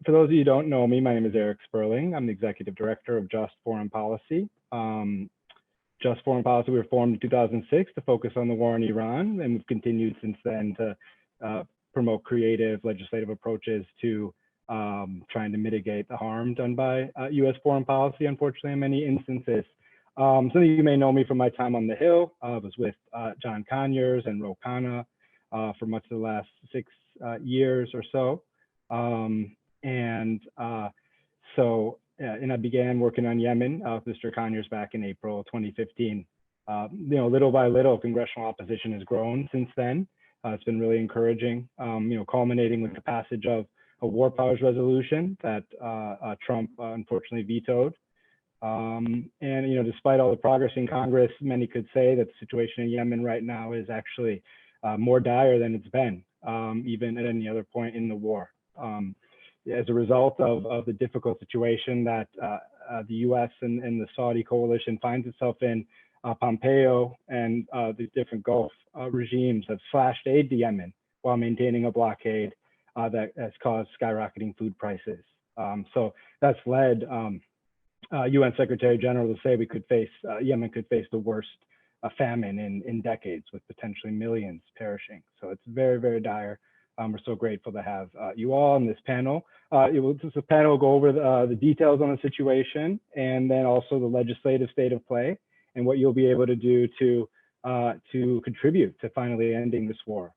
For those of you who don't know me, my name is Erik Sperling. I'm the Executive Director of Just Foreign Policy. Just Foreign Policy, we were formed in 2006 to focus on the war in Iran, and we've continued since then to promote creative legislative approaches to trying to mitigate the harm done by US foreign policy, unfortunately, in many instances. Some of you may know me from my time on the Hill. I was with John Conyers and Ro Khanna for much of the last 6 years or so. And I began working on Yemen with Mr. Conyers back in April 2015. Little by little, congressional opposition has grown since then. It's been really encouraging, culminating with the passage of a war powers resolution that Trump unfortunately vetoed. Despite all the progress in Congress, many could say that the situation in Yemen right now is actually more dire than it's been, even at any other point in the war. As a result of the difficult situation that the US and the Saudi coalition finds itself in, Pompeo and the different Gulf regimes have slashed aid to Yemen while maintaining a blockade that has caused skyrocketing food prices. So that's led UN Secretary General to say Yemen could face the worst famine in decades, with potentially millions perishing. So it's very, very dire. We're so grateful to have you all on this panel. This panel will go over the details on the situation, and then also the legislative state of play and what you'll be able to do to contribute to finally ending this war.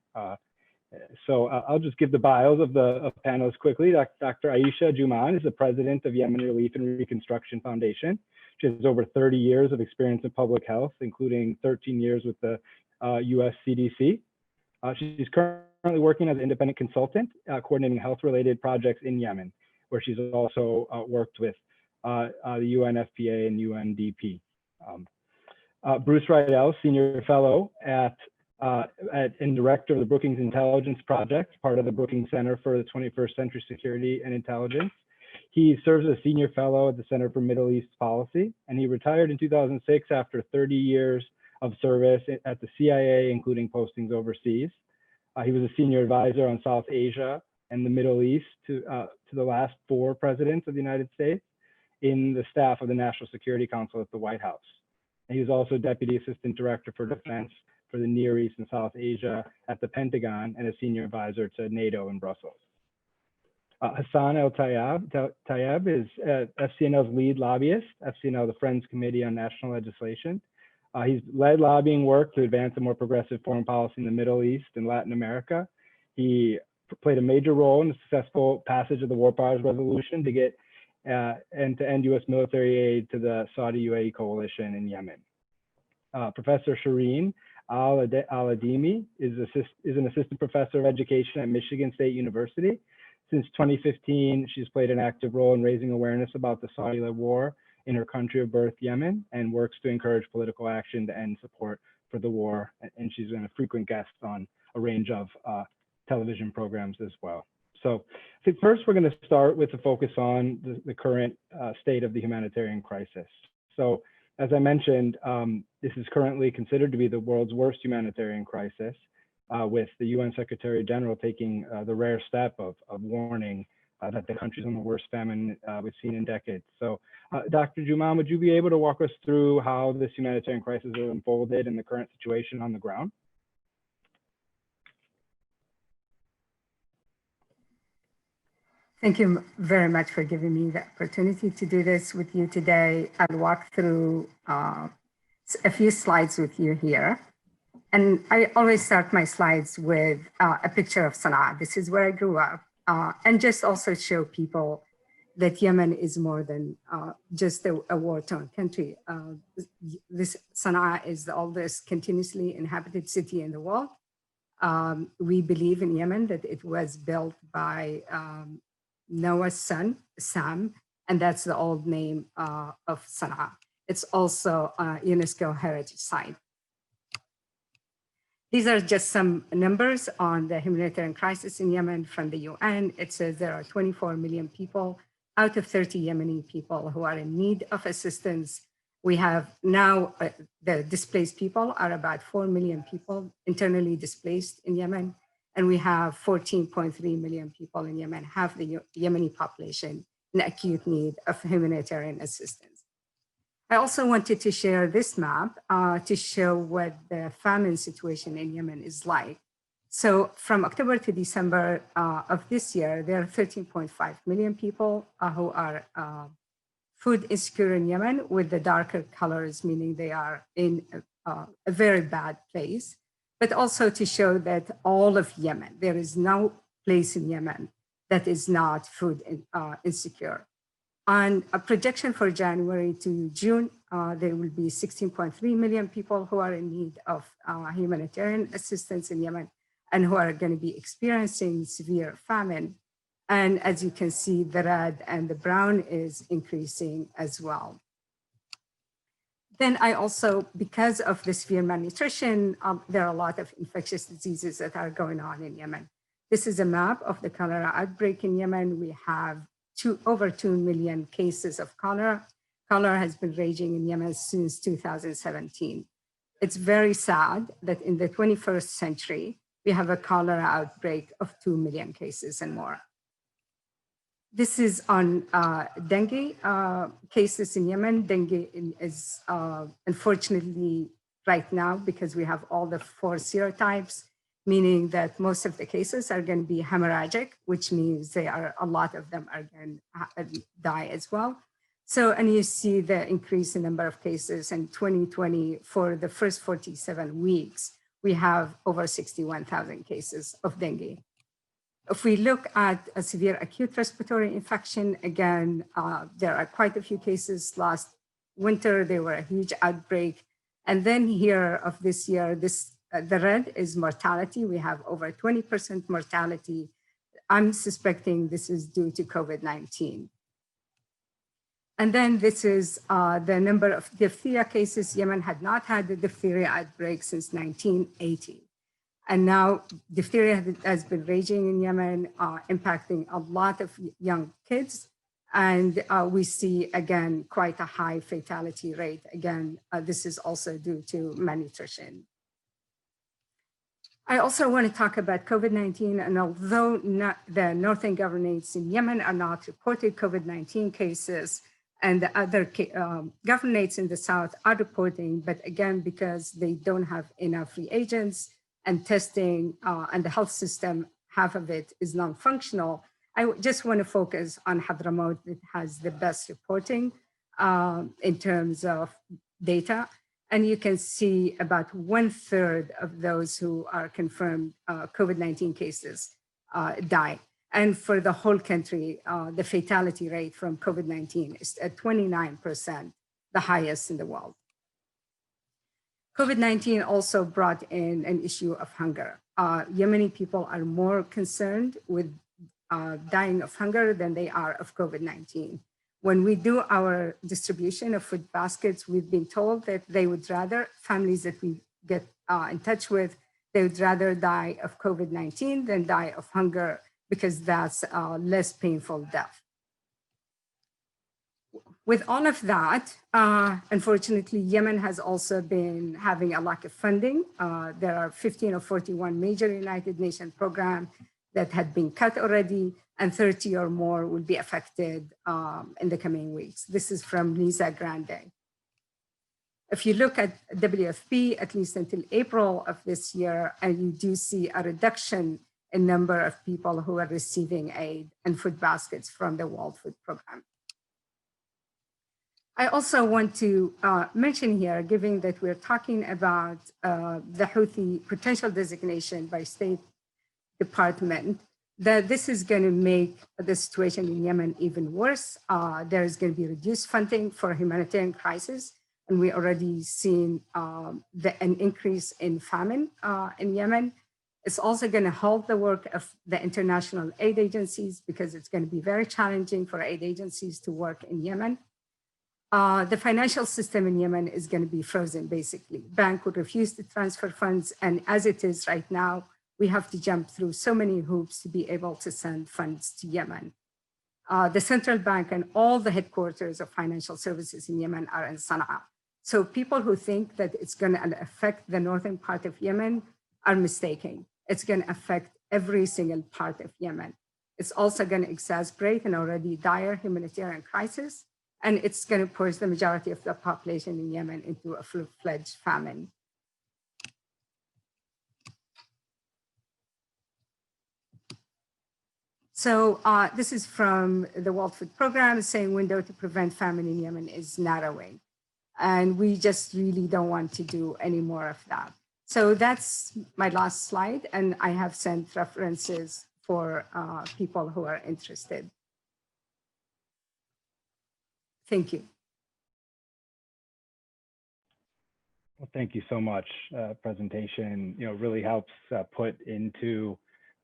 So I'll just give the bios of the panelists quickly. Dr. Aisha Jumaan is the president of Yemen Relief and Reconstruction Foundation. She has over 30 years of experience in public health, including 13 years with the US CDC. She's currently working as an independent consultant, coordinating health-related projects in Yemen, where she's also worked with the UNFPA and UNDP. Bruce Riedel, senior fellow and director of the Brookings Intelligence Project, part of the Brookings Center for the 21st Century Security and Intelligence. He serves as a senior fellow at the Center for Middle East Policy, and he retired in 2006 after 30 years of service at the CIA, including postings overseas. He was a senior advisor on South Asia and the Middle East to the last 4 presidents of the United States in the staff of the National Security Council at the White House. And he was also Deputy Assistant Director for Defense for the Near East and South Asia at the Pentagon, and a senior advisor to NATO in Brussels. Hassan El-Tayyab is FCNL's lead lobbyist, FCNL, the Friends Committee on National Legislation. He's led lobbying work to advance a more progressive foreign policy in the Middle East and Latin America. He played a major role in the successful passage of the War Powers Resolution to get and to end US military aid to the Saudi UAE coalition in Yemen. Professor Shireen Al-Adeimi is an assistant professor of education at Michigan State University. Since 2015, she's played an active role in raising awareness about the Saudi-led war in her country of birth, Yemen, and works to encourage political action to end support for the war. And she's been a frequent guest on a range of television programs as well. So I think first we're going to start with a focus on the current state of the humanitarian crisis. So as I mentioned, this is currently considered to be the world's worst humanitarian crisis, with the UN Secretary General taking the rare step of warning that the country's on the worst famine we've seen in decades. So Dr. Jumaan, would you be able to walk us through how this humanitarian crisis has unfolded and the current situation on the ground? Thank you very much for giving me the opportunity to do this with you today. I'll walk through a few slides with you here. And I always start my slides with a picture of Sana'a. This is where I grew up. And just also show people that Yemen is more than just a war-torn country. This Sana'a is the oldest continuously inhabited city in the world. We believe in Yemen that it was built by Noah's son, Sam, and that's the old name of Sana'a. It's also a UNESCO heritage site. These are just some numbers on the humanitarian crisis in Yemen from the UN. It says there are 24 million people out of 30 Yemeni people who are in need of assistance. We have now, the displaced people are about 4 million people internally displaced in Yemen. And we have 14.3 million people in Yemen, half the Yemeni population in acute need of humanitarian assistance. I also wanted to share this map to show what the famine situation in Yemen is like. So from October to December of this year, there are 13.5 million people who are food insecure in Yemen, with the darker colors, meaning they are in a very bad place. But also to show that all of Yemen, there is no place in Yemen that is not food insecure. On a projection for January to June, there will be 16.3 million people who are in need of humanitarian assistance in Yemen and who are going to be experiencing severe famine. And as you can see, the red and the brown is increasing as well. Then I also, because of the severe malnutrition, there are a lot of infectious diseases that are going on in Yemen. This is a map of the cholera outbreak in Yemen. We have over 2 million cases of cholera. Cholera has been raging in Yemen since 2017. It's very sad that in the 21st century, we have a cholera outbreak of 2 million cases and more. This is on dengue cases in Yemen. Dengue is unfortunately right now, because we have all the 4 serotypes, meaning that most of the cases are going to be hemorrhagic, which means a lot of them are going to die as well. So, and you see the increase in number of cases in 2020. For the first 47 weeks, we have over 61,000 cases of dengue. If we look at a severe acute respiratory infection, again, there are quite a few cases. Last winter, there were a huge outbreak. And then here of this year, the red is mortality. We have over 20% mortality. I'm suspecting this is due to COVID-19. And then this is the number of diphtheria cases. Yemen had not had the diphtheria outbreak since 1980. And now diphtheria has been raging in Yemen, impacting a lot of young kids. And we see, again, quite a high fatality rate. Again, this is also due to malnutrition. I also want to talk about COVID-19. And although the northern governorates in Yemen are not reported COVID-19 cases, and the other governorates in the south are reporting, but again, because they don't have enough reagents and testing and the health system, half of it is non-functional. I just want to focus on Hadramaut that has the best reporting in terms of data. And you can see about 1/3 of those who are confirmed COVID-19 cases die. And for the whole country, the fatality rate from COVID-19 is at 29%, the highest in the world. COVID-19 also brought in an issue of hunger. Yemeni people are more concerned with dying of hunger than they are of COVID-19. When we do our distribution of food baskets, we've been told that they would rather, families that we get in touch with, they would rather die of COVID-19 than die of hunger, because that's a less painful death. With all of that, unfortunately, Yemen has also been having a lack of funding. There are 15 or 41 major United Nations programs that had been cut already, and 30 or more will be affected in the coming weeks. This is from Lisa Grande. If you look at WFP, at least until April of this year, and you do see a reduction in number of people who are receiving aid and food baskets from the World Food Program. I also want to mention here, given that we're talking about the Houthi potential designation by State Department, that this is going to make the situation in Yemen even worse. There is going to be reduced funding for humanitarian crisis, and we already seen an increase in famine in Yemen. It's also going to halt the work of the international aid agencies, because it's going to be very challenging for aid agencies to work in Yemen. The financial system in Yemen is going to be frozen, basically. Bank would refuse to transfer funds, and as it is right now, we have to jump through so many hoops to be able to send funds to Yemen. The central bank and all the headquarters of financial services in Yemen are in Sana'a. So people who think that it's going to affect the northern part of Yemen are mistaken. It's going to affect every single part of Yemen. It's also going to exacerbate an already dire humanitarian crisis, and it's going to push the majority of the population in Yemen into a full-fledged famine. So this is from the World Food Program saying window to prevent famine in Yemen is narrowing. And we just really don't want to do any more of that. So that's my last slide. And I have sent references for people who are interested. Thank you. Well, thank you so much. Presentation, really helps put into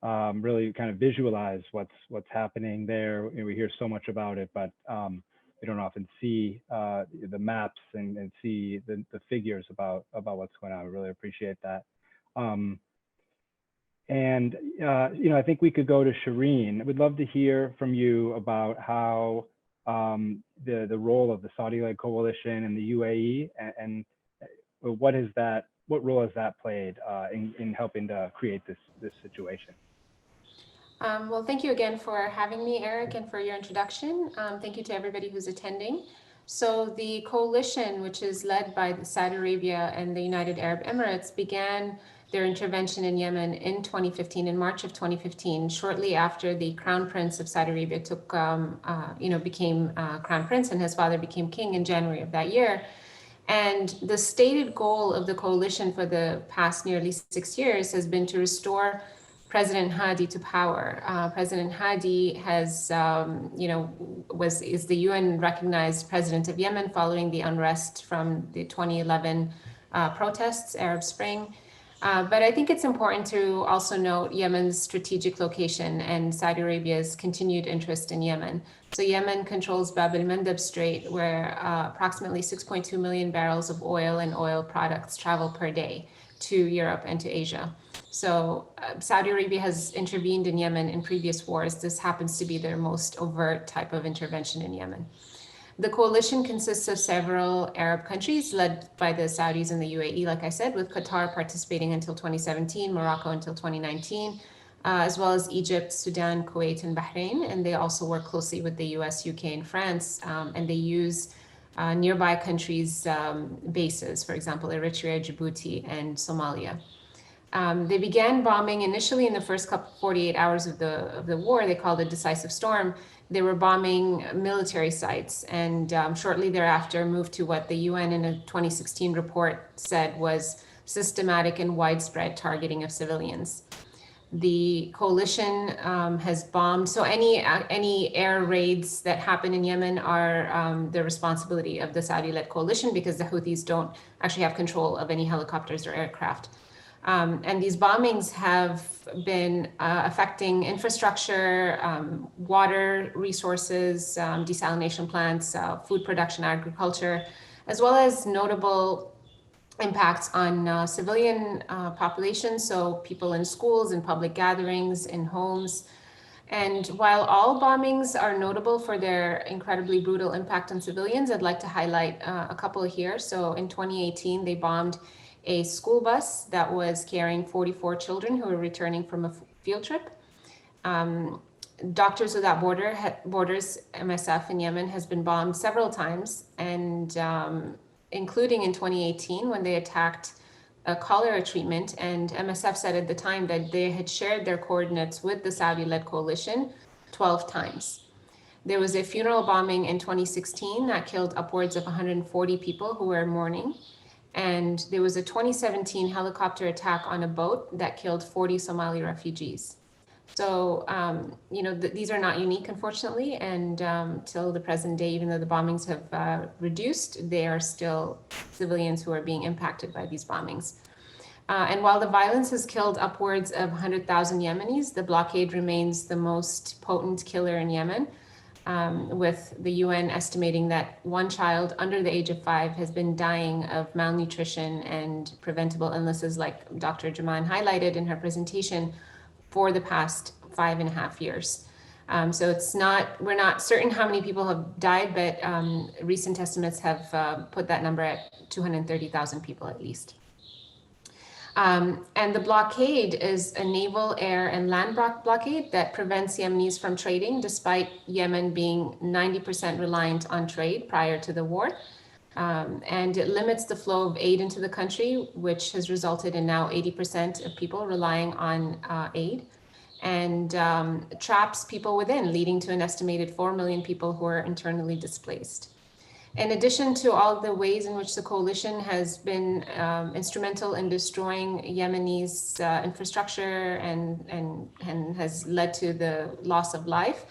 really kind of visualize what's happening there. We hear so much about it, but we don't often see the maps and see the figures about what's going on. I really appreciate that. I think we could go to Shireen. We'd love to hear from you about how the role of the Saudi-led coalition and the UAE and what role has that played in helping to create this situation? Well, thank you again for having me, Eric, and for your introduction. Thank you to everybody who's attending. So the coalition, which is led by Saudi Arabia and the United Arab Emirates, began their intervention in Yemen in 2015, in March of 2015, shortly after the Crown Prince of Saudi Arabia became Crown Prince and his father became king in January of that year. And the stated goal of the coalition for the past nearly 6 years has been to restore President Hadi to power. President Hadi has, is the UN recognized president of Yemen following the unrest from the 2011 protests, Arab Spring. But I think it's important to also note Yemen's strategic location and Saudi Arabia's continued interest in Yemen. So Yemen controls Bab el-Mandeb Strait, where approximately 6.2 million barrels of oil and oil products travel per day to Europe and to Asia. So Saudi Arabia has intervened in Yemen in previous wars. This happens to be their most overt type of intervention in Yemen. The coalition consists of several Arab countries led by the Saudis and the UAE, like I said, with Qatar participating until 2017, Morocco until 2019, as well as Egypt, Sudan, Kuwait, and Bahrain. And they also work closely with the US, UK, and France, and they use nearby countries' bases, for example, Eritrea, Djibouti, and Somalia. They began bombing initially in the first 48 hours of the war. They called it Decisive Storm. They were bombing military sites, and shortly thereafter moved to what the UN in a 2016 report said was systematic and widespread targeting of civilians. The coalition has bombed, so any air raids that happen in Yemen are the responsibility of the Saudi-led coalition, because the Houthis don't actually have control of any helicopters or aircraft. And these bombings have been affecting infrastructure, water resources, desalination plants, food production, agriculture, as well as notable impacts on civilian populations, so people in schools, in public gatherings, in homes. And while all bombings are notable for their incredibly brutal impact on civilians, I'd like to highlight a couple here. So in 2018, they bombed a school bus that was carrying 44 children who were returning from a field trip. Doctors Without Borders, MSF in Yemen, has been bombed several times, and including in 2018 when they attacked a cholera treatment. And MSF said at the time that they had shared their coordinates with the Saudi-led coalition 12 times. There was a funeral bombing in 2016 that killed upwards of 140 people who were mourning. And there was a 2017 helicopter attack on a boat that killed 40 Somali refugees. So, these are not unique, unfortunately, and till the present day, even though the bombings have reduced, they are still civilians who are being impacted by these bombings. And while the violence has killed upwards of 100,000 Yemenis, the blockade remains the most potent killer in Yemen, with the UN estimating that one child under the age of 5 has been dying of malnutrition and preventable illnesses, like Dr. Jumaan highlighted in her presentation, for the past 5.5 years. So we're not certain how many people have died, but recent estimates have put that number at 230,000 people at least. And the blockade is a naval, air, and land blockade that prevents Yemenis from trading, despite Yemen being 90% reliant on trade prior to the war. And it limits the flow of aid into the country, which has resulted in now 80% of people relying on aid, and traps people within, leading to an estimated 4 million people who are internally displaced. In addition to all the ways in which the coalition has been instrumental in destroying Yemenis' infrastructure and has led to the loss of life,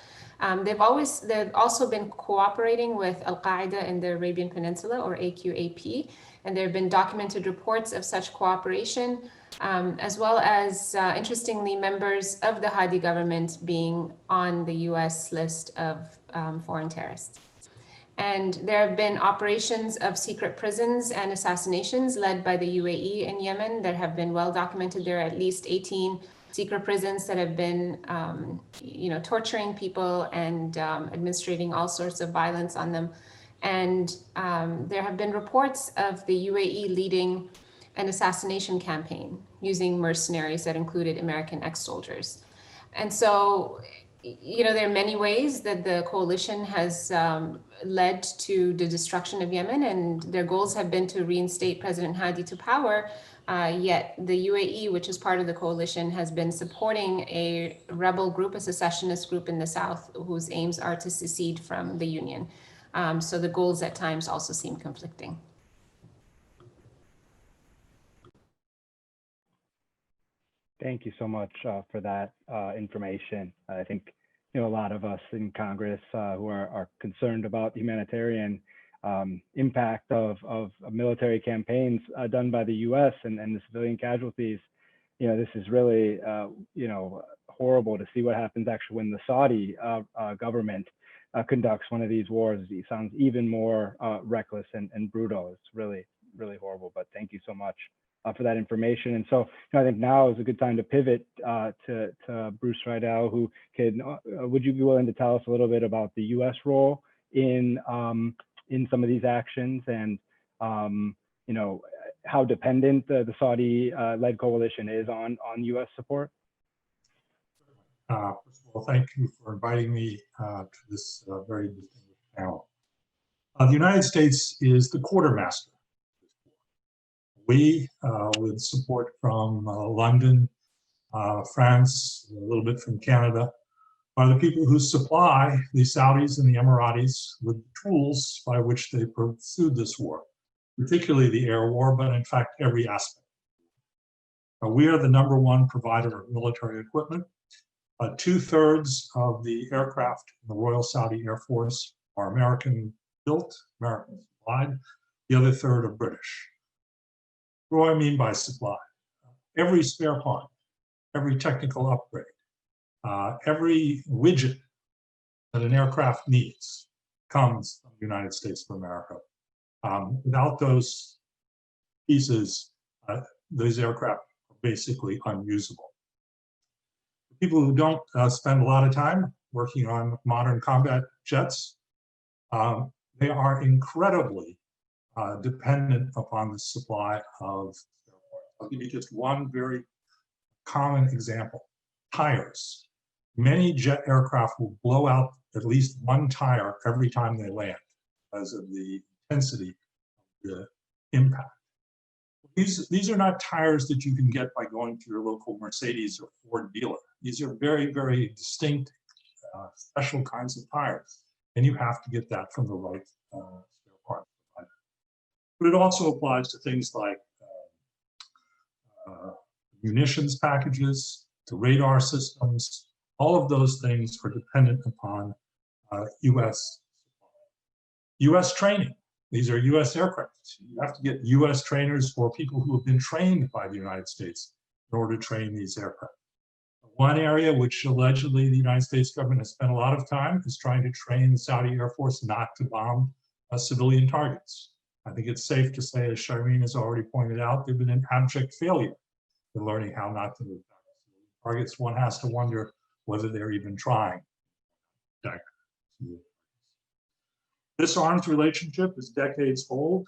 they've also been cooperating with Al-Qaeda in the Arabian Peninsula, or AQAP, and there have been documented reports of such cooperation, as well as, interestingly, members of the Hadi government being on the US list of foreign terrorists. And there have been operations of secret prisons and assassinations led by the UAE in Yemen. There have been well documented. There are at least 18 secret prisons that have been, torturing people and administrating all sorts of violence on them. And there have been reports of the UAE leading an assassination campaign using mercenaries that included American ex-soldiers. And so, there are many ways that the coalition has led to the destruction of Yemen, and their goals have been to reinstate President Hadi to power. Yet the UAE, which is part of the coalition, has been supporting a rebel group, a secessionist group in the south, whose aims are to secede from the Union. So the goals at times also seem conflicting. Thank you so much for that information. I think a lot of us in Congress who are concerned about the humanitarian impact of military campaigns done by the U.S. and the civilian casualties. This is really horrible to see what happens actually when the Saudi government conducts one of these wars. It sounds even more reckless and brutal. It's really, really horrible. But thank you so much for that information. And so I think now is a good time to pivot to Bruce Riedel, who would you be willing to tell us a little bit about the U.S. role in some of these actions, and how dependent the Saudi-led coalition is on U.S. support? First of all, thank you for inviting me to this very distinguished panel. The United States is the quartermaster. We, with support from London, France, a little bit from Canada, are the people who supply the Saudis and the Emiratis with the tools by which they pursued this war, particularly the air war, but in fact, every aspect. We are the #1 provider of military equipment. 2/3 of the aircraft in the Royal Saudi Air Force are American built, American supplied. The other third are British. What do I mean by supply? Every spare part, every technical upgrade, every widget that an aircraft needs comes from the United States of America. Without those pieces, those aircraft are basically unusable. People who don't spend a lot of time working on modern combat jets, they are incredibly dependent upon the supply of spare parts. I'll give you just one very common example. Tires. Many jet aircraft will blow out at least one tire every time they land because of the intensity of the impact. These are not tires that you can get by going to your local Mercedes or Ford dealer. These are very, very distinct, special kinds of tires, and you have to get that from the right spare part provider. But it also applies to things like munitions packages, to radar systems. All of those things are dependent upon U.S. U.S. training. These are U.S. aircraft. You have to get U.S. trainers or people who have been trained by the United States in order to train these aircraft. One area which allegedly the United States government has spent a lot of time is trying to train the Saudi Air Force not to bomb civilian targets. I think it's safe to say, as Shireen has already pointed out, they've been an abject failure in learning how not to move targets. One has to wonder whether they're even trying. This arms relationship is decades old.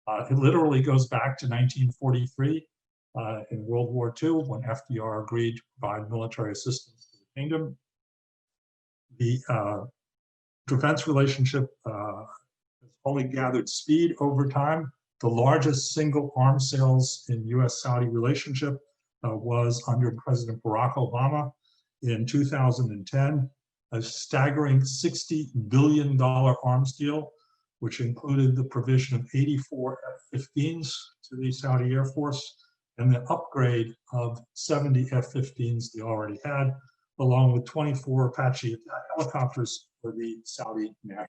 It literally goes back to 1943. in World War II when FDR agreed to provide military assistance to the kingdom. The defense relationship has only gathered speed over time. The largest single arms sales in US-Saudi relationship was under President Barack Obama in 2010, a staggering $60 billion arms deal, which included the provision of 84 F-15s to the Saudi Air Force and the upgrade of 70 F-15s they already had, along with 24 Apache helicopters for the Saudi National Guard.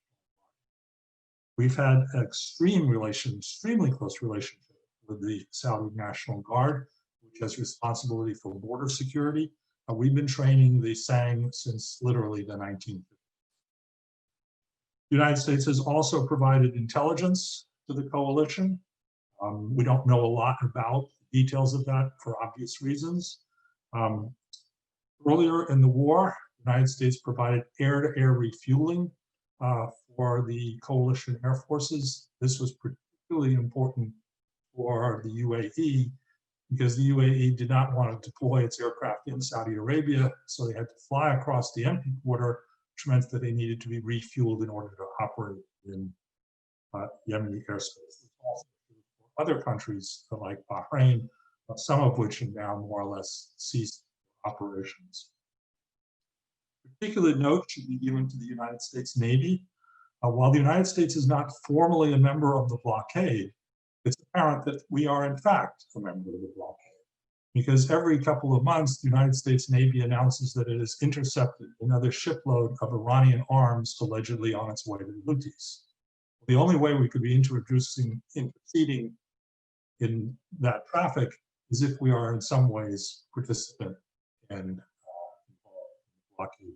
We've had an extremely close relationship with the Saudi National Guard, which has responsibility for border security. We've been training the SANG since literally the 1950s. The United States has also provided intelligence to the coalition. We don't know a lot about the details of that for obvious reasons. Earlier in the war, the United States provided air-to-air refueling for the coalition air forces. This was particularly important for the UAE because the UAE did not want to deploy its aircraft in Saudi Arabia, so they had to fly across the empty border, which meant that they needed to be refueled in order to operate in Yemeni airspace. Also for other countries like Bahrain, some of which have now more or less ceased operations. Particular note should be given to the United States Navy. While the United States is not formally a member of the blockade, it's apparent that we are in fact a member of the blockade, because every couple of months, the United States Navy announces that it has intercepted another shipload of Iranian arms allegedly on its way to the Houthis. The only way we could be interceding in that traffic is if we are in some ways participant and blockade.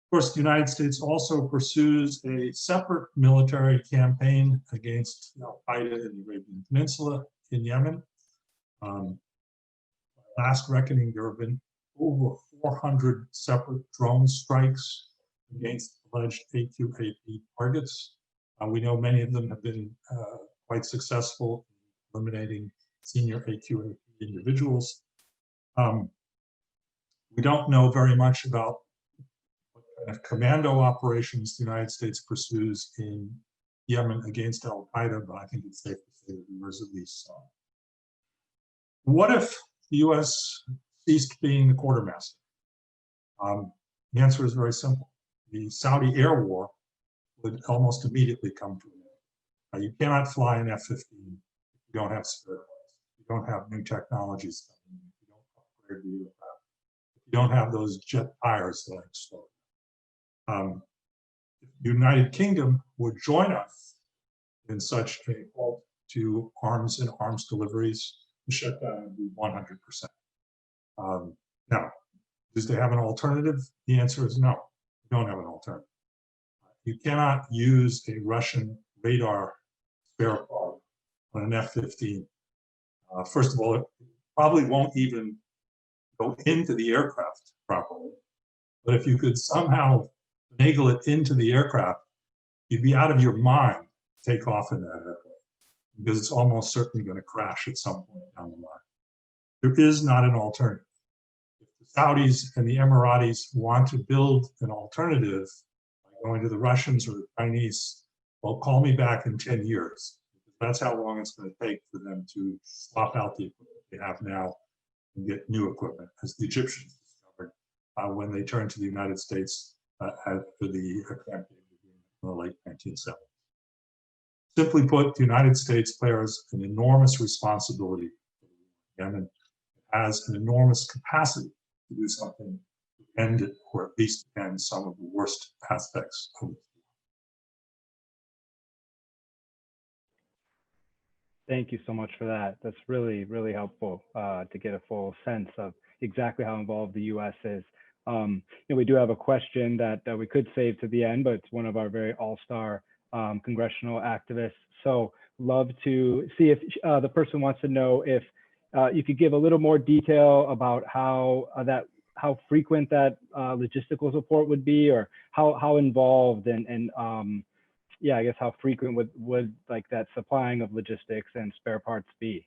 Of course, the United States also pursues a separate military campaign against Al-Qaeda in the Arabian Peninsula in Yemen. Last reckoning, there have been over 400 separate drone strikes against alleged AQAP targets. We know many of them have been quite successful in eliminating senior AQAP individuals. We don't know very much about what kind of commando operations the United States pursues in Yemen against Al-Qaeda, but I think it's safe to say that there is at least some. What if the US ceased being the quartermaster? The answer is very simple. The Saudi air war would almost immediately come to an end. You cannot fly an F-15 if you don't have spare parts, if you don't have new technologies coming in, if you don't upgrade the aircraft, if you don't have those jet tires that I explode. If the United Kingdom would join us in such a halt to arms and arms deliveries, the shutdown would be 100%. Now, does they have an alternative? The answer is no, you don't have an alternative. You cannot use a Russian radar spare part on an F-15. First of all, it probably won't even go into the aircraft properly. But if you could somehow finagle it into the aircraft, you'd be out of your mind to take off in that airplane, because it's almost certainly going to crash at some point down the line. There is not an alternative. If the Saudis and the Emiratis want to build an alternative by going to the Russians or the Chinese, well, call me back in 10 years. That's how long it's going to take for them to swap out the equipment they have now and get new equipment, as the Egyptians discovered when they turned to the United States after the campaign in the late 1970s. Simply put, the United States bears an enormous responsibility for Yemen. It has an enormous capacity to do something to end it, or at least end some of the worst aspects of it. Thank you so much for that. That's really, really helpful to get a full sense of exactly how involved the U.S. is. We do have a question that we could save to the end, but it's one of our very all-star congressional activists. So love to see if the person wants to know if you could give a little more detail about how frequent that logistical support would be, or how involved and yeah, I guess how frequent would like that supplying of logistics and spare parts be?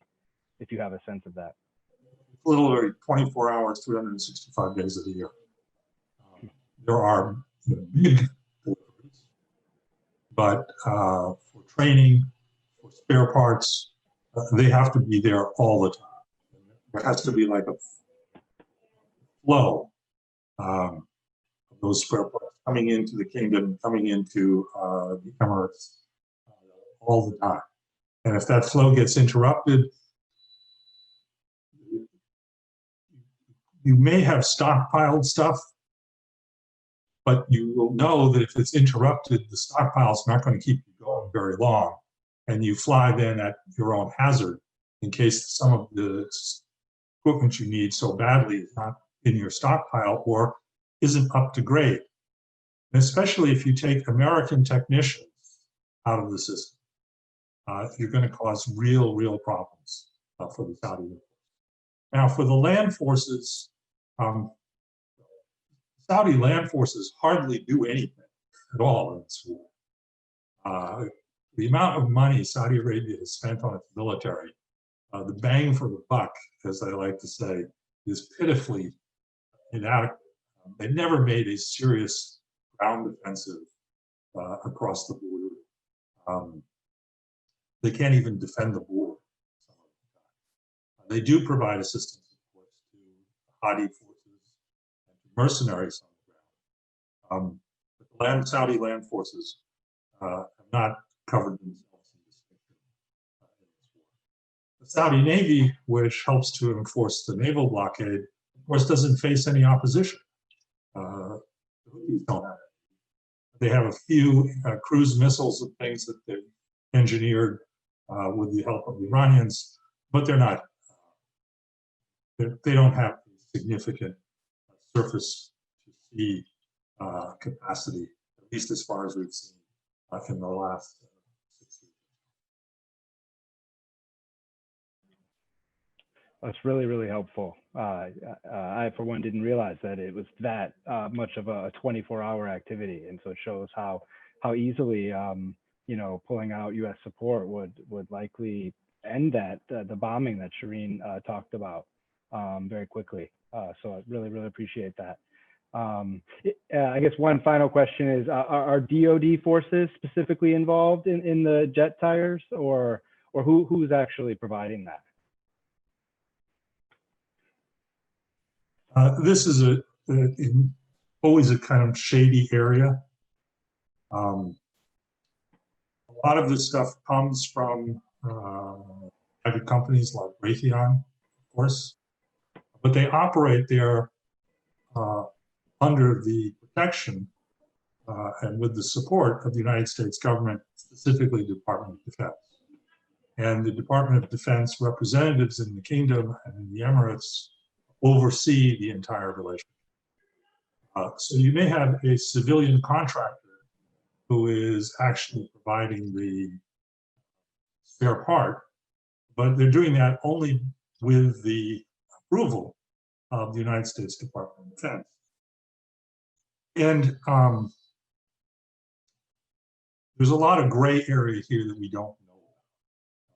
if you have a sense of that. Literally 24 hours, 365 days of the year. There are big deliveries, but for training, for spare parts, they have to be there all the time. There has to be like a flow of those spare parts coming into the kingdom, coming into the Emirates all the time. And if that flow gets interrupted, you may have stockpiled stuff, but you will know that if it's interrupted, the stockpile's not going to keep you going very long. And you fly then at your own hazard in case some of the equipment you need so badly is not in your stockpile or isn't up to grade. And especially if you take American technicians out of the system, you're going to cause real problems for the Saudi Arabia. Now, for the land forces, Saudi land forces hardly do anything at all in this war. The amount of money Saudi Arabia has spent on its military, the bang for the buck, as I like to say, is pitifully inadequate. They never made a serious ground offensive across the border. They can't even defend the border. They do provide assistance, of course, to Hadi forces and to mercenaries on the ground. But the Saudi land forces have not covered themselves in distinction in this war. The Saudi Navy, which helps to enforce the naval blockade, of course, doesn't face any opposition. The Houthis don't have it. They have a few cruise missiles and things that they've engineered with the help of the Iranians, but they're not. They don't have significant surface to sea capacity, at least as far as we've seen in the last 6 years. That's really helpful. I, for one, didn't realize that it was that much of a 24-hour activity, and so it shows how easily pulling out U.S. support would likely end the bombing that Shireen talked about very quickly. So I really appreciate that. I guess one final question is: are DoD forces specifically involved in the jet tires, or who's actually providing that? This is always a kind of shady area. A lot of this stuff comes from private companies like Raytheon, of course, but they operate there under the protection and with the support of the United States government, specifically the Department of Defense. And the Department of Defense representatives in the kingdom and in the Emirates oversee the entire relationship. So you may have a civilian contractor who is actually providing the spare part, but they're doing that only with the approval of the United States Department of Defense. And there's a lot of gray area here that we don't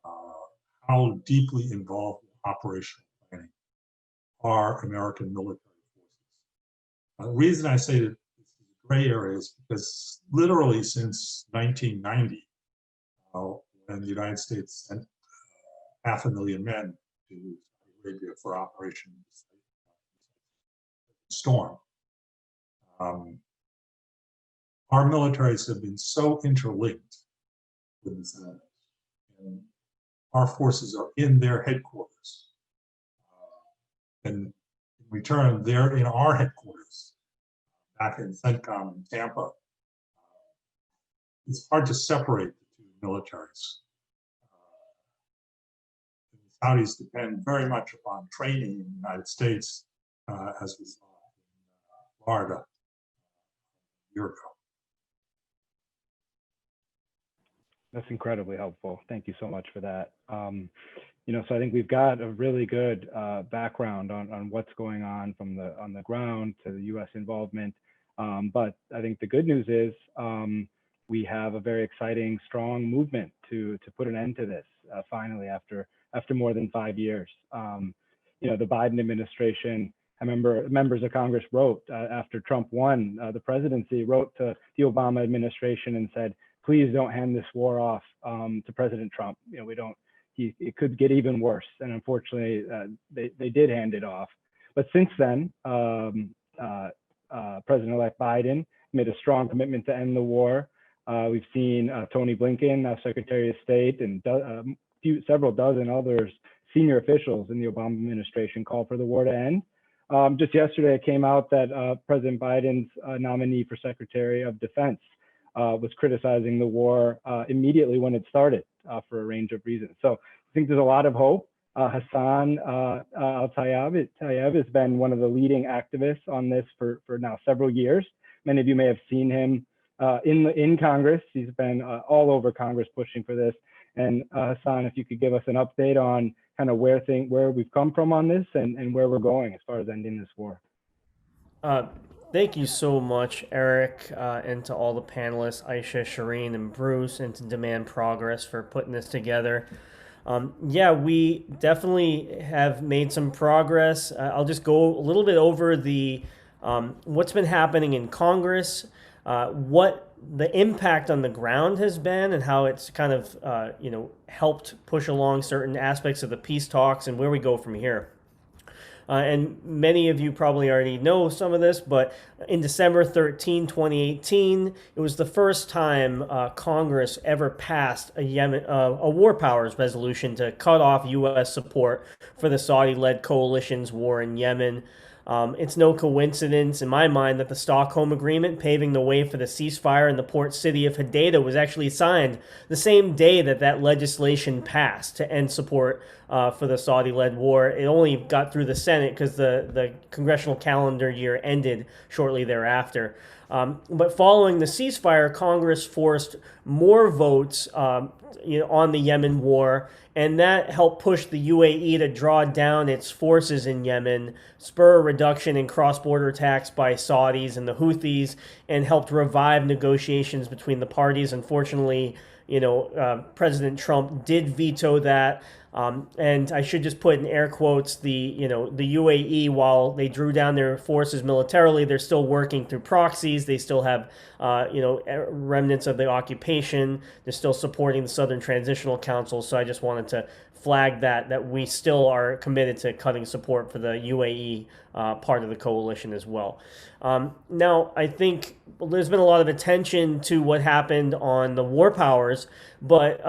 know how deeply involved in operational planning are American military forces. The reason I say that this is a gray area is because literally since 1990, when the United States sent 500,000 men to Saudi Arabia for Operation Storm, our militaries have been so interlinked with the Saudis, and our forces are in their headquarters. And in return, they're in our headquarters back in CENTCOM in Tampa. It's hard to separate the two militaries. The Saudis depend very much upon training in the United States, as we saw in Florida a year ago. That's incredibly helpful. Thank you so much for that. So I think we've got a really good background on what's going on on the ground to the U.S. involvement. But I think the good news is we have a very exciting, strong movement to put an end to this finally after after more than 5 years. The Biden administration, I remember members of Congress wrote after Trump won the presidency, wrote to the Obama administration and said, please don't hand this war off to President Trump. It could get even worse. And unfortunately, they did hand it off. But since then, President-elect Biden made a strong commitment to end the war. We've seen Tony Blinken, now Secretary of State, and several dozen others, senior officials in the Obama administration, call for the war to end. Just yesterday, it came out that President Biden's nominee for Secretary of Defense was criticizing the war immediately when it started for a range of reasons. So I think there's a lot of hope. Hassan El-Tayyab has been one of the leading activists on this for now several years. Many of you may have seen him in Congress. He's been all over Congress pushing for this. And Hassan, if you could give us an update on kind of where we've come from on this and where we're going as far as ending this war. Thank you so much, Eric, and to all the panelists, Aisha, Shireen, and Bruce, and to Demand Progress for putting this together. We definitely have made some progress. I'll just go a little bit over the what's been happening in Congress, what the impact on the ground has been, and how it's kind of helped push along certain aspects of the peace talks and where we go from here. And many of you probably already know some of this, but in December 13, 2018, it was the first time Congress ever passed a war powers resolution to cut off U.S. support for the Saudi-led coalition's war in Yemen. It's no coincidence in my mind that the Stockholm Agreement, paving the way for the ceasefire in the port city of Hodeidah, was actually signed the same day that legislation passed to end support for the Saudi-led war. It only got through the Senate because the congressional calendar year ended shortly thereafter. But following the ceasefire, Congress forced more votes on the Yemen war, and that helped push the UAE to draw down its forces in Yemen, spur a reduction in cross-border attacks by Saudis and the Houthis, and helped revive negotiations between the parties. Unfortunately, President Trump did veto that. And I should just put in air quotes, the UAE, while they drew down their forces militarily, they're still working through proxies. They still have, remnants of the occupation. They're still supporting the Southern Transitional Council. So I just wanted to flag that we still are committed to cutting support for the UAE part of the coalition as well. Now, I think there's been a lot of attention to what happened on the war powers, but,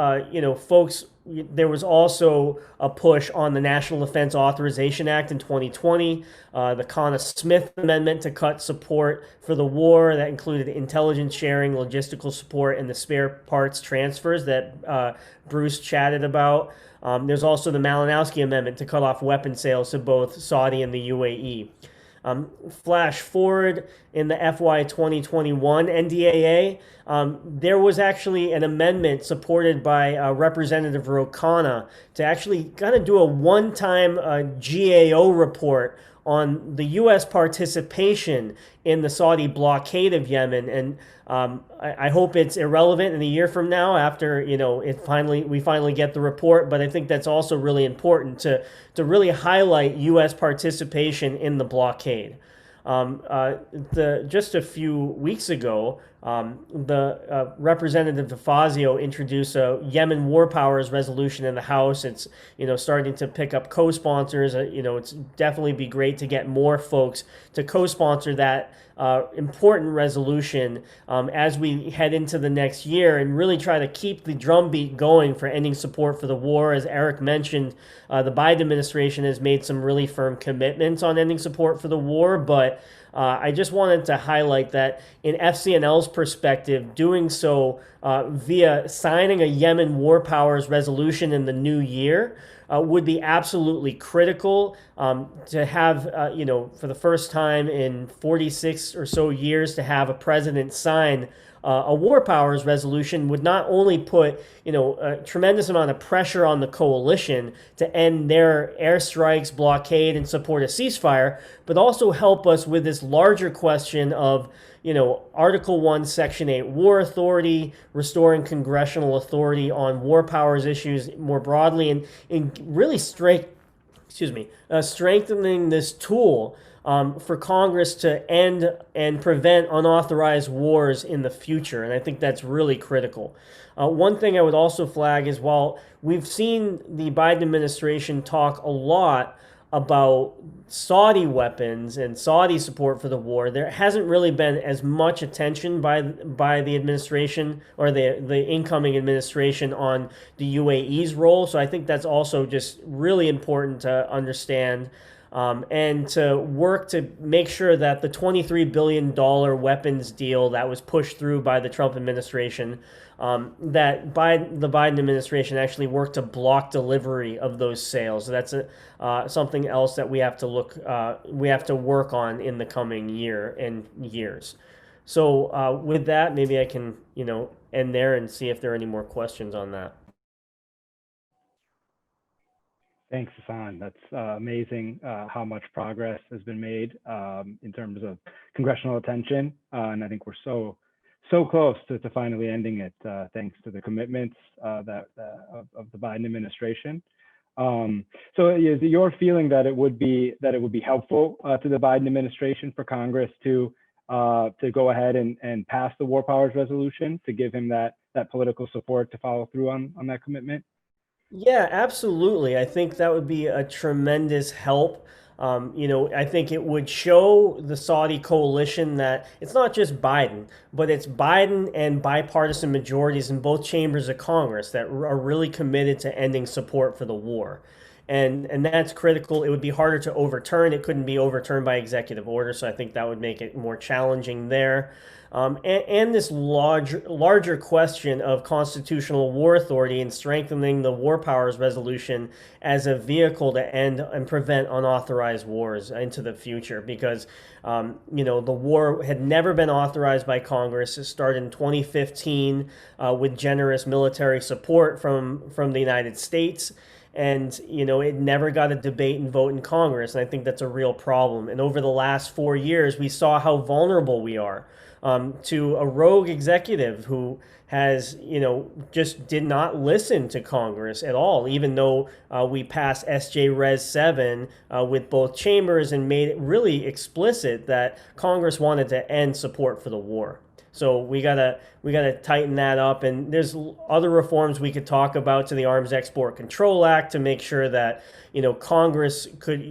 folks, there was also a push on the National Defense Authorization Act in 2020, the Connor-Smith Amendment to cut support for the war. That included intelligence sharing, logistical support, and the spare parts transfers that Bruce chatted about. There's also the Malinowski Amendment to cut off weapon sales to both Saudi and the UAE. Flash forward in the FY 2021 NDAA, there was actually an amendment supported by Representative Rokana to actually kind of do a one-time GAO report on the U.S. participation in the Saudi blockade of Yemen. And I hope it's irrelevant in a year from now after, we finally get the report. But I think that's also really important to really highlight U.S. participation in the blockade. Just a few weeks ago, the Representative DeFazio introduced a Yemen war powers resolution in the House. It's starting to pick up co-sponsors. It's definitely be great to get more folks to co-sponsor that important resolution as we head into the next year and really try to keep the drumbeat going for ending support for the war. As Eric mentioned, the Biden administration has made some really firm commitments on ending support for the war, but I just wanted to highlight that in FCNL's perspective, doing so via signing a Yemen war powers resolution in the new year would be absolutely critical to have, for the first time in 46 or so years, to have a president sign a war powers resolution would not only put, a tremendous amount of pressure on the coalition to end their airstrikes, blockade, and support a ceasefire, but also help us with this larger question of, Article 1, Section 8 war authority, restoring congressional authority on war powers issues more broadly, and really strengthening this tool for Congress to end and prevent unauthorized wars in the future. And I think that's really critical. One thing I would also flag is while we've seen the Biden administration talk a lot about Saudi weapons and Saudi support for the war, there hasn't really been as much attention by the administration or the incoming administration on the UAE's role. So I think that's also just really important to understand. And to work to make sure that the $23 billion weapons deal that was pushed through by the Trump administration, that the Biden administration actually worked to block delivery of those sales. So that's something else that we have to work on in the coming year and years. So with that, maybe I can end there and see if there are any more questions on that. Thanks, Hassan. That's amazing how much progress has been made in terms of congressional attention. And I think we're so close to finally ending it, thanks to the commitments of the Biden administration. So is it your feeling that it would be helpful to the Biden administration for Congress to go ahead and pass the war powers resolution to give him that political support to follow through on that commitment? Yeah, absolutely. I think that would be a tremendous help. I think it would show the Saudi coalition that it's not just Biden, but it's Biden and bipartisan majorities in both chambers of Congress that are really committed to ending support for the war. And that's critical. It would be harder to overturn. It couldn't be overturned by executive order, so I think that would make it more challenging there. And this larger question of constitutional war authority and strengthening the war powers resolution as a vehicle to end and prevent unauthorized wars into the future, because the war had never been authorized by Congress. It started in 2015 with generous military support from the United States. And, it never got a debate and vote in Congress. And I think that's a real problem. And over the last 4 years, we saw how vulnerable we are to a rogue executive who has, just did not listen to Congress at all, even though we passed SJ Res 7 with both chambers and made it really explicit that Congress wanted to end support for the war. So we gotta tighten that up, and there's other reforms we could talk about to the Arms Export Control Act to make sure that Congress could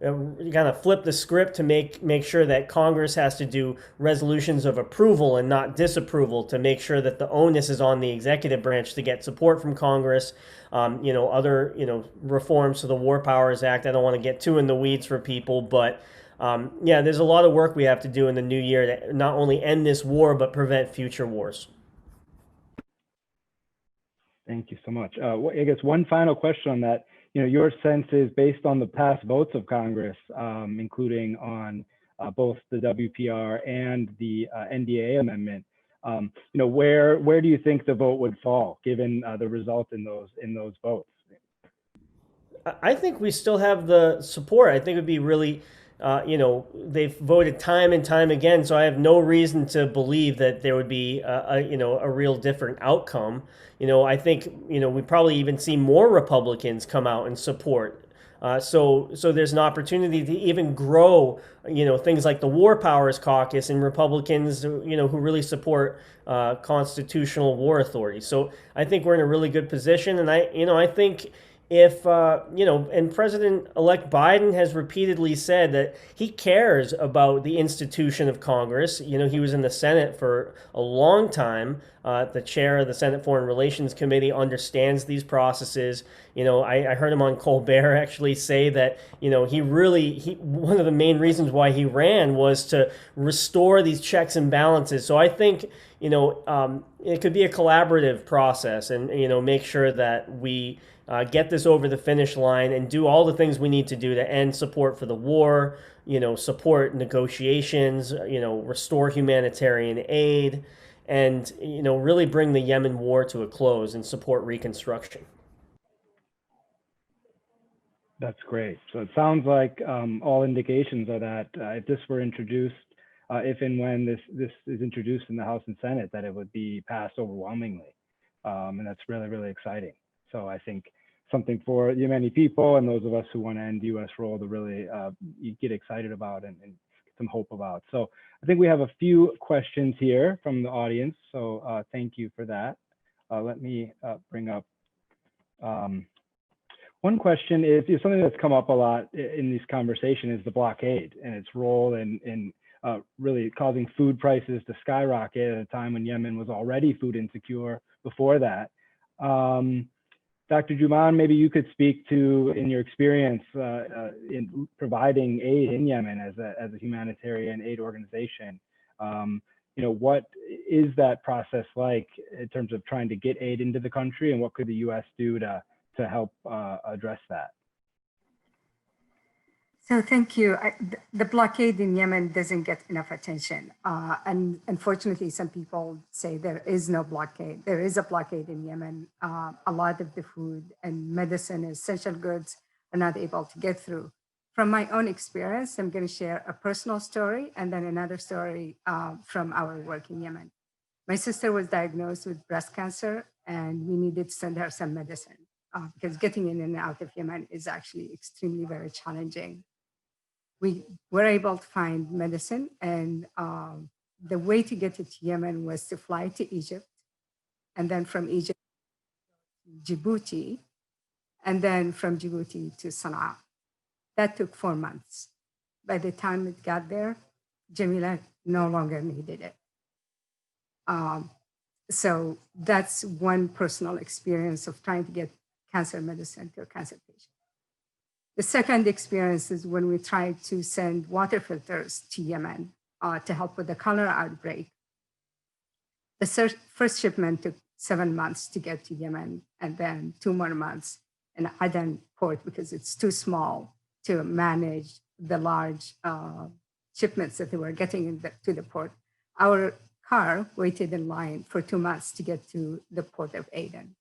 kind of flip the script to make sure that Congress has to do resolutions of approval and not disapproval to make sure that the onus is on the executive branch to get support from Congress. Other reforms to the War Powers Act. I don't want to get too in the weeds for people, but. There's a lot of work we have to do in the new year to not only end this war, but prevent future wars. Thank you so much. I guess one final question on that. Your sense is based on the past votes of Congress, including on both the WPR and the NDA amendment. Where do you think the vote would fall given the results in those votes? I think we still have the support. I think it would be really. They've voted time and time again, so I have no reason to believe that there would be a real different outcome. I think we probably even see more Republicans come out and support. So there's an opportunity to even grow, things like the War Powers Caucus and Republicans, who really support constitutional war authority. So I think we're in a really good position, and I think. If, and President-elect Biden has repeatedly said that he cares about the institution of Congress. He was in the Senate for a long time. The chair of the Senate Foreign Relations Committee understands these processes. I heard him on Colbert actually say that, one of the main reasons why he ran was to restore these checks and balances. So I think, it could be a collaborative process and, make sure that we get this over the finish line and do all the things we need to do to end support for the war, support negotiations, restore humanitarian aid, and, really bring the Yemen war to a close and support reconstruction. That's great. So it sounds like all indications are that if this were introduced if and when this is introduced in the House and Senate, that it would be passed overwhelmingly. And that's really, really exciting. So I think something for the Yemeni people and those of us who want to end the U.S. role to really get excited about and get some hope about. So I think we have a few questions here from the audience. So thank you for that. Let me bring up one question is something that's come up a lot in this conversation is the blockade and its role in really causing food prices to skyrocket at a time when Yemen was already food insecure before that. Dr. Jumaan, maybe you could speak to, in your experience in providing aid in Yemen as a humanitarian aid organization, what is that process like in terms of trying to get aid into the country, and what could the U.S. do to help address that? So thank you. The blockade in Yemen doesn't get enough attention. And unfortunately, some people say there is no blockade. There is a blockade in Yemen. A lot of the food and medicine, essential goods are not able to get through. From my own experience, I'm going to share a personal story and then another story from our work in Yemen. My sister was diagnosed with breast cancer and we needed to send her some medicine because getting in and out of Yemen is actually extremely very challenging. We were able to find medicine, and the way to get it to Yemen was to fly to Egypt, and then from Egypt to Djibouti, and then from Djibouti to Sana'a. That took 4 months. By the time it got there, Jamila no longer needed it. So that's one personal experience of trying to get cancer medicine to a cancer patient. The second experience is when we tried to send water filters to Yemen to help with the cholera outbreak. The first shipment took 7 months to get to Yemen, and then 2 more months in Aden port because it's too small to manage the large shipments that they were getting to the port. Our car waited in line for 2 months to get to the port of Aden.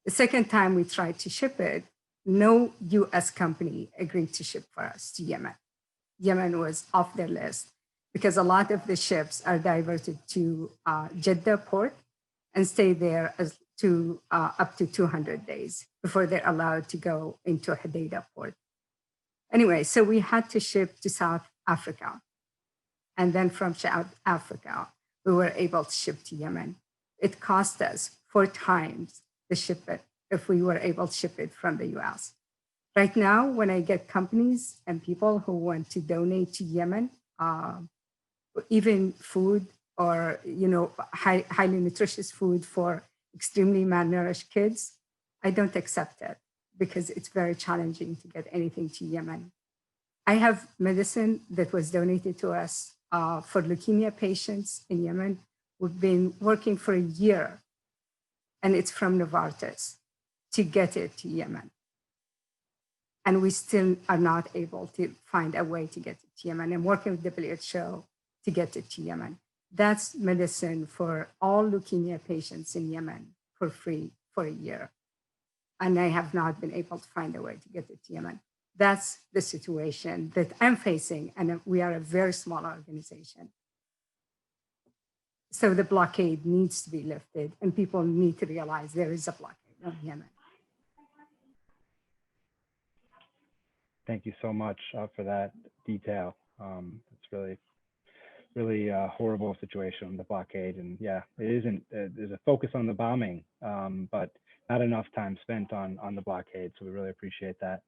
The second time we tried to ship it, no US company agreed to ship for us to Yemen. Yemen was off their list because a lot of the ships are diverted to Jeddah port and stay there up to 200 days before they're allowed to go into Hodeidah port. Anyway, so we had to ship to South Africa. And then from South Africa, we were able to ship to Yemen. It cost us 4 times the shipment if we were able to ship it from the US. Right now, when I get companies and people who want to donate to Yemen, even food or highly nutritious food for extremely malnourished kids, I don't accept it because it's very challenging to get anything to Yemen. I have medicine that was donated to us for leukemia patients in Yemen. We've been working for a year, and it's from Novartis, to get it to Yemen. And we still are not able to find a way to get it to Yemen. I'm working with WHO to get it to Yemen. That's medicine for all leukemia patients in Yemen for free for a year. And I have not been able to find a way to get it to Yemen. That's the situation that I'm facing, and we are a very small organization. So the blockade needs to be lifted, and people need to realize there is a blockade on Yemen. Thank you so much for that detail. It's really horrible situation, the blockade. And yeah, it isn't, there's a focus on the bombing, but not enough time spent on the blockade. So we really appreciate that.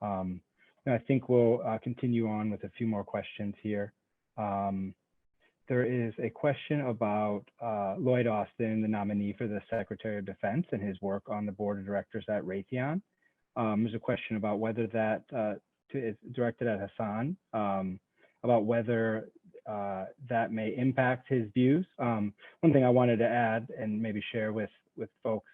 And I think we'll continue on with a few more questions here. There is a question about Lloyd Austin, the nominee for the Secretary of Defense, and his work on the board of directors at Raytheon. There's a question about whether that is directed at Hassan, about whether that may impact his views. One thing I wanted to add and maybe share with folks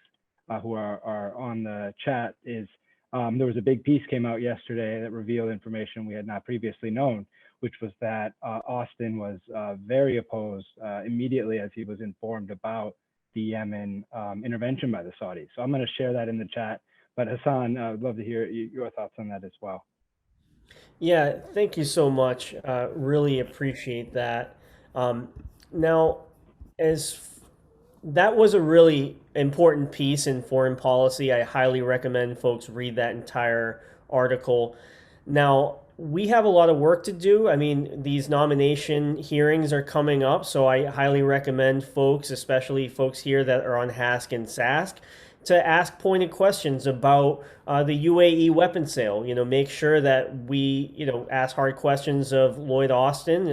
who are on the chat is there was a big piece came out yesterday that revealed information we had not previously known, which was that Austin was very opposed immediately as he was informed about the Yemen intervention by the Saudis. So I'm going to share that in the chat. But Hassan, I'd love to hear your thoughts on that as well. Yeah, thank you so much. Really appreciate that. Um, now, as that was a really important piece in foreign policy. I highly recommend folks read that entire article. Now, we have a lot of work to do. I mean, these nomination hearings are coming up, so I highly recommend folks, especially folks here that are on HASC and SASC, to ask pointed questions about the UAE weapon sale. You know, make sure that we, ask hard questions of Lloyd Austin.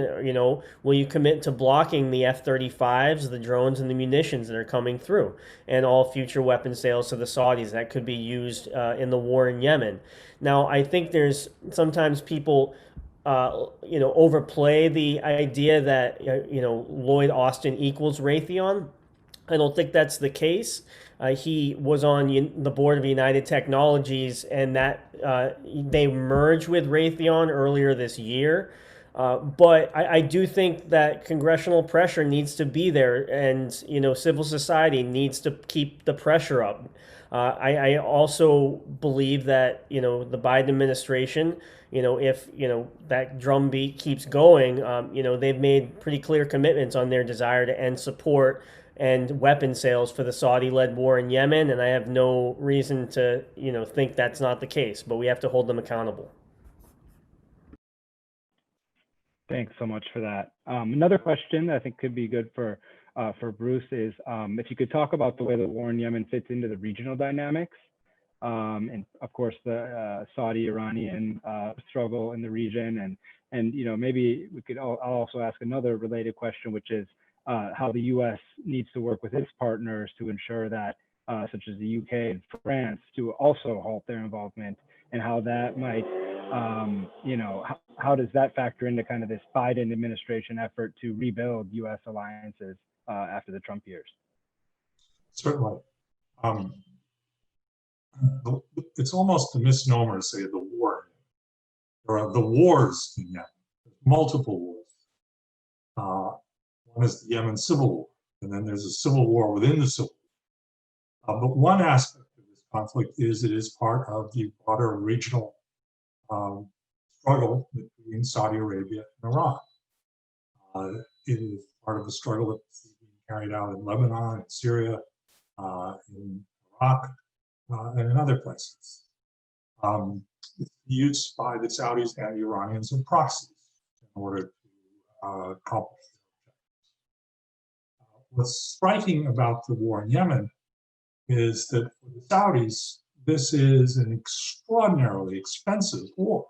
Will you commit to blocking the F-35s, the drones, and the munitions that are coming through, and all future weapon sales to the Saudis that could be used in the war in Yemen? Now, I think there's sometimes people overplay the idea that Lloyd Austin equals Raytheon. I don't think that's the case. He was on the board of United Technologies, and that they merged with Raytheon earlier this year. But I do think that congressional pressure needs to be there, and civil society needs to keep the pressure up. I also believe that the Biden administration, if that drumbeat keeps going, they've made pretty clear commitments on their desire to end support and weapon sales for the Saudi-led war in Yemen, and I have no reason to think that's not the case. But we have to hold them accountable. Thanks so much for that. Another question that I think could be good for Bruce is if you could talk about the way the war in Yemen fits into the regional dynamics, and of course the Saudi-Iranian struggle in the region, and maybe we could. I'll also ask another related question, which is how the U.S. needs to work with its partners to ensure that, such as the UK and France, to also halt their involvement, and how that might, how does that factor into kind of this Biden administration effort to rebuild U.S. alliances after the Trump years? Certainly. It's almost a misnomer to say the war. There are the wars in Yemen, multiple wars. One is the Yemen civil war, and then there's a civil war within the civil war. But one aspect of this conflict is it is part of the broader regional struggle between Saudi Arabia and Iran. It is part of the struggle that's being carried out in Lebanon, in Syria, in Iraq, and in other places. It's used by the Saudis and the Iranians as proxies in order to accomplish. What's striking about the war in Yemen is that for the Saudis, this is an extraordinarily expensive war.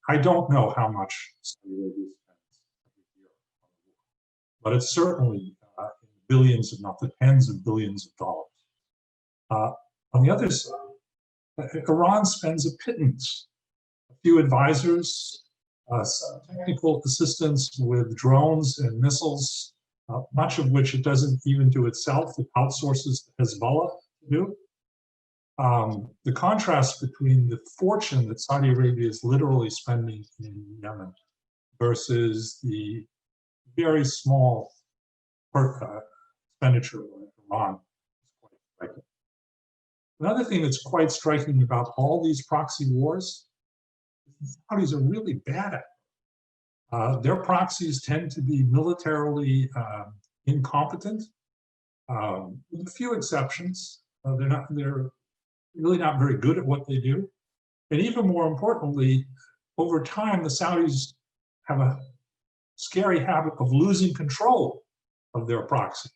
I don't know how much Saudi Arabia spends every year on the war, but it's certainly in billions, if not the tens of billions of dollars. On the other side, Iran spends a pittance. A few advisors, some technical assistance with drones and missiles, much of which it doesn't even do itself. It outsources to Hezbollah to do. The contrast between the fortune that Saudi Arabia is literally spending in Yemen versus the very small expenditure of Iran is quite striking. Another thing that's quite striking about all these proxy wars is the Saudis are really bad at it. Their proxies tend to be militarily incompetent, with a few exceptions. They're really not very good at what they do. And even more importantly, over time, the Saudis have a scary habit of losing control of their proxies.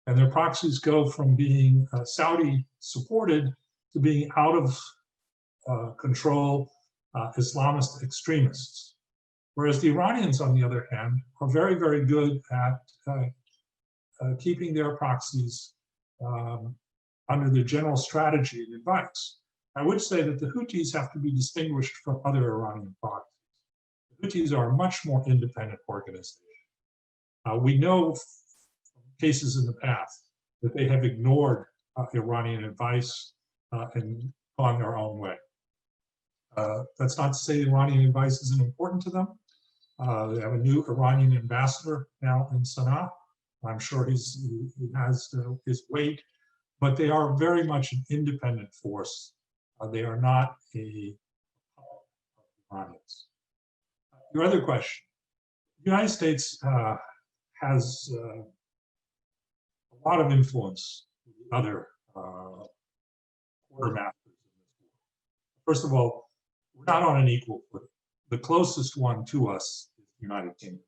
And their proxies go from being Saudi supported to being out of control Islamist extremists. Whereas the Iranians, on the other hand, are very, very good at keeping their proxies under the general strategy and advice. I would say that the Houthis have to be distinguished from other Iranian proxies. The Houthis are a much more independent organization. We know from cases in the past that they have ignored Iranian advice and gone their own way. That's not to say Iranian advice isn't important to them. They have a new Iranian ambassador now in Sana'a. I'm sure he has his weight, but they are very much an independent force. They are not a Iranians. Your other question, the United States has a lot of influence with the other quartermasters in this war. First of all, we're not on an equal footing. The closest one to us is the United Kingdom.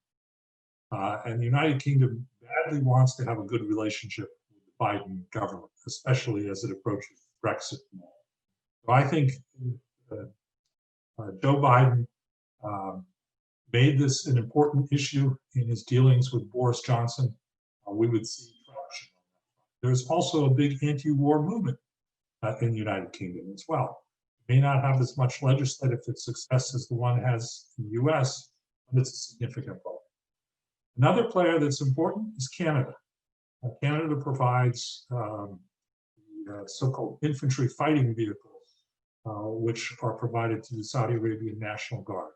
And the United Kingdom badly wants to have a good relationship with the Biden government, especially as it approaches Brexit. So I think Joe Biden made this an important issue in his dealings with Boris Johnson. We would see traction on that. There's also a big anti-war movement in the United Kingdom as well. It may not have as much legislative success as the one has in the US, but it's a significant vote. Another player that's important is Canada. Canada provides so-called infantry fighting vehicles, which are provided to the Saudi Arabian National Guard.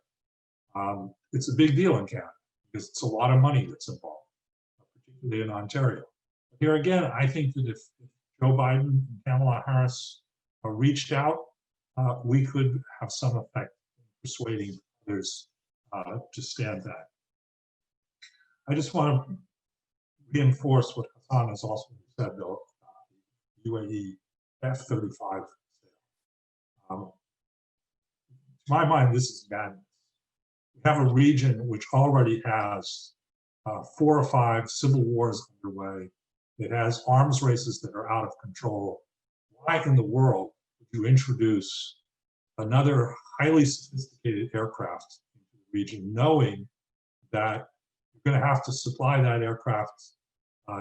It's a big deal in Canada because it's a lot of money that's involved, particularly in Ontario. Here again, I think that if Joe Biden and Kamala Harris reached out, we could have some effect in persuading others to stand back. I just want to reinforce what Hassan has also said, though, about the UAE F-35. To my mind, this is madness. We have a region which already has 4 or 5 civil wars underway. It has arms races that are out of control. Why in the world would you introduce another highly sophisticated aircraft into the region, knowing that you're going to have to supply that aircraft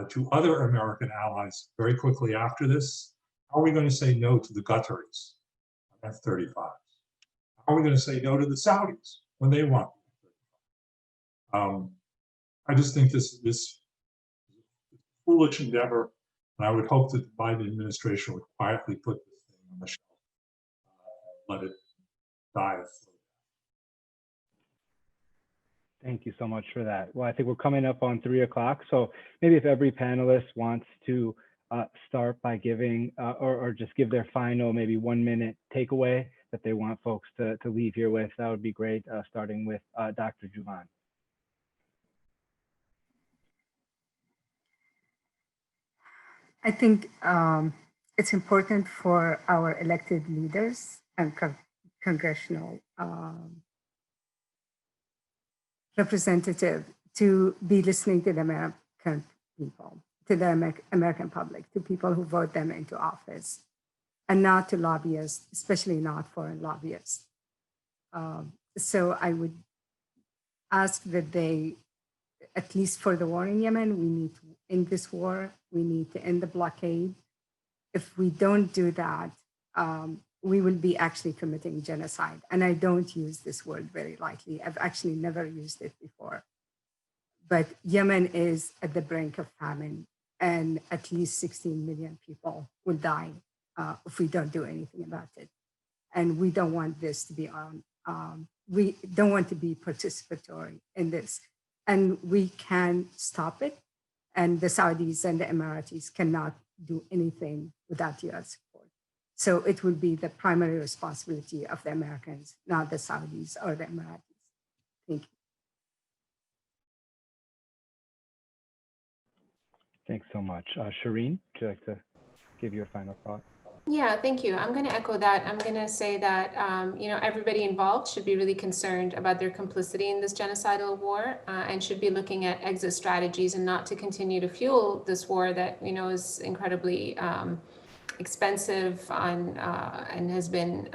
to other American allies very quickly after this? How are we going to say no to the Qataris on F-35s? How are we going to say no to the Saudis when they want F-35? I just think this is a foolish endeavor, and I would hope that the Biden administration would quietly put this thing on the shelf and let it die. Thank you so much for that. Well, I think we're coming up on 3 o'clock. So maybe if every panelist wants to start by giving or just give their final maybe 1-minute takeaway that they want folks to leave here with, that would be great, starting with Dr. Jumaan. I think it's important for our elected leaders and congressional representative to be listening to the American people, to the American public, to people who vote them into office, and not to lobbyists, especially not foreign lobbyists. So I would ask that they, at least for the war in Yemen, we need to end this war. We need to end the blockade. If we don't do that, we will be actually committing genocide. And I don't use this word very lightly. I've actually never used it before. But Yemen is at the brink of famine, and at least 16 million people will die if we don't do anything about it. And we don't want this to be we don't want to be participatory in this. And we can stop it. And the Saudis and the Emiratis cannot do anything without US support. So it will be the primary responsibility of the Americans, not the Saudis or the Emiratis. Thank you. Thanks so much. Shireen, would you like to give your final thought? Yeah, thank you. I'm going to echo that. I'm going to say that, everybody involved should be really concerned about their complicity in this genocidal war and should be looking at exit strategies and not to continue to fuel this war that, is incredibly expensive and has been,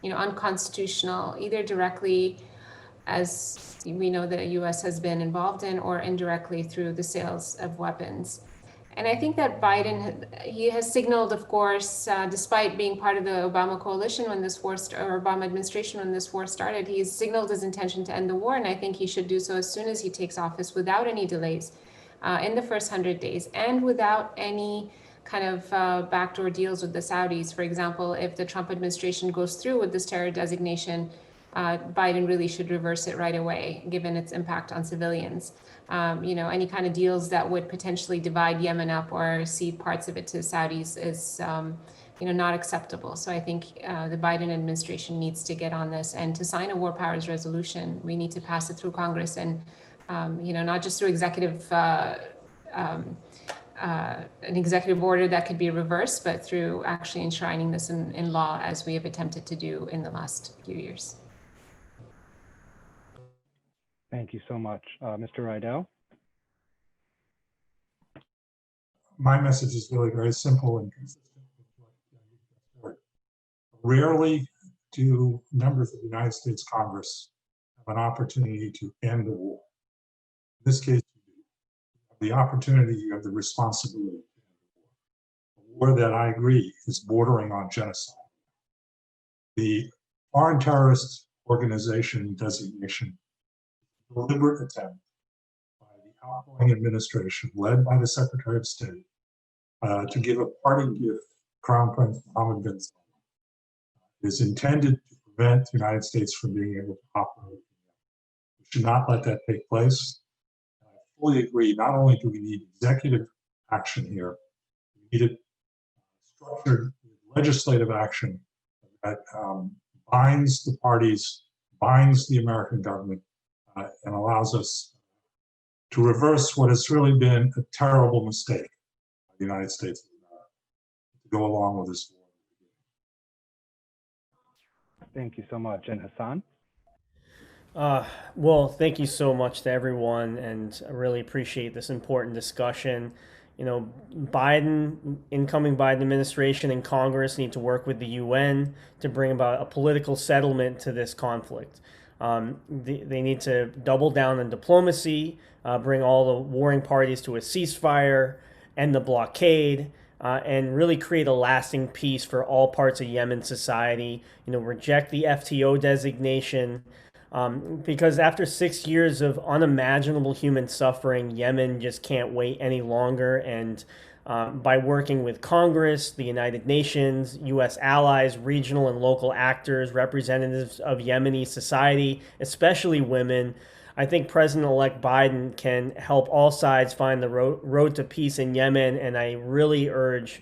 unconstitutional, either directly, as we know the U.S. has been involved in, or indirectly through the sales of weapons. And I think that Biden, he has signaled, of course, despite being part of the Obama coalition when this war, or Obama administration when this war started, he's signaled his intention to end the war. And I think he should do so as soon as he takes office without any delays in the first 100 days and without any kind of backdoor deals with the Saudis. For example, if the Trump administration goes through with this terror designation, Biden really should reverse it right away, given its impact on civilians. Any kind of deals that would potentially divide Yemen up or cede parts of it to the Saudis is, not acceptable. So I think the Biden administration needs to get on this, and to sign a war powers resolution, we need to pass it through Congress, and not just through an executive order that could be reversed, but through actually enshrining this in law, as we have attempted to do in the last few years. Thank you so much. Mr. Riedel? My message is really very simple and consistent with what you heard. Rarely do members of the United States Congress have an opportunity to end a war. In this case, you have the opportunity, you have the responsibility to end a war. A war that, I agree, is bordering on genocide. The Foreign Terrorist Organization designation, a deliberate attempt by the outgoing administration, led by the Secretary of State, to give a parting gift to Crown Prince Mohammed bin Salman, is intended to prevent the United States from being able to operate. We should not let that take place. I fully agree, not only do we need executive action here, we need it structured legislative action that binds the parties, binds the American government, and allows us to reverse what has really been a terrible mistake by the United States of America, to go along with this war. Thank you so much. And Hassan? Well, thank you so much to everyone, and I really appreciate this important discussion. Incoming Biden administration and Congress need to work with the UN to bring about a political settlement to this conflict. They need to double down on diplomacy, bring all the warring parties to a ceasefire, end the blockade, and really create a lasting peace for all parts of Yemen society. Reject the FTO designation, because after 6 years of unimaginable human suffering, Yemen just can't wait any longer. And by working with Congress, the United Nations, U.S. allies, regional and local actors, representatives of Yemeni society, especially women, I think President-elect Biden can help all sides find the road to peace in Yemen. And I really urge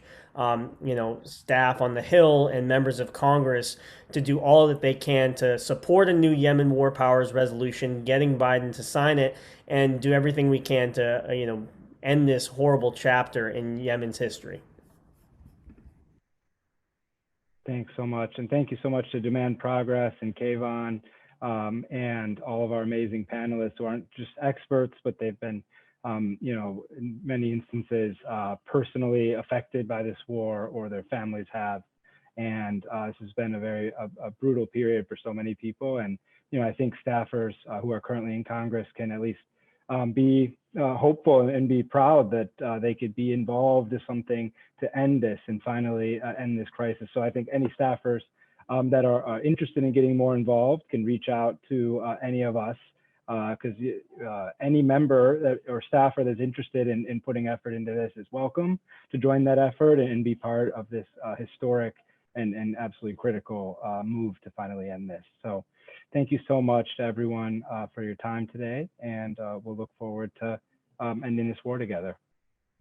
staff on the Hill and members of Congress to do all that they can to support a new Yemen War Powers resolution, getting Biden to sign it, and do everything we can to, end this horrible chapter in Yemen's history. Thanks so much. And thank you so much to Demand Progress and Kayvon, and all of our amazing panelists who aren't just experts, but they've been in many instances, personally affected by this war, or their families have. And this has been a brutal period for so many people. And, I think staffers who are currently in Congress can at least be hopeful and be proud that they could be involved in something to end this and finally end this crisis. So I think any staffers that are interested in getting more involved can reach out to any of us, because any member or staffer that's interested in putting effort into this is welcome to join that effort and be part of this historic and absolutely critical move to finally end this. So thank you so much to everyone for your time today, and we'll look forward to ending this war together.